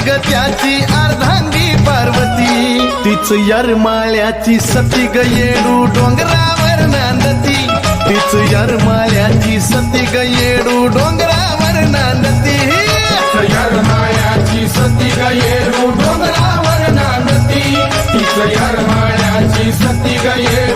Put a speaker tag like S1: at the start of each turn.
S1: ग त्याची अर्धांगी पार्वती, तीच यरमाळ्याची सती ग येडू डोंगरावर नांदती, तीच यरमाळ्याची सती ग येडू डोंगरावर नांदती,
S2: यरमाळ्याची सती ग येडू डोंगरावर नांदती, तीच यरमाळ्याची सती ग येडू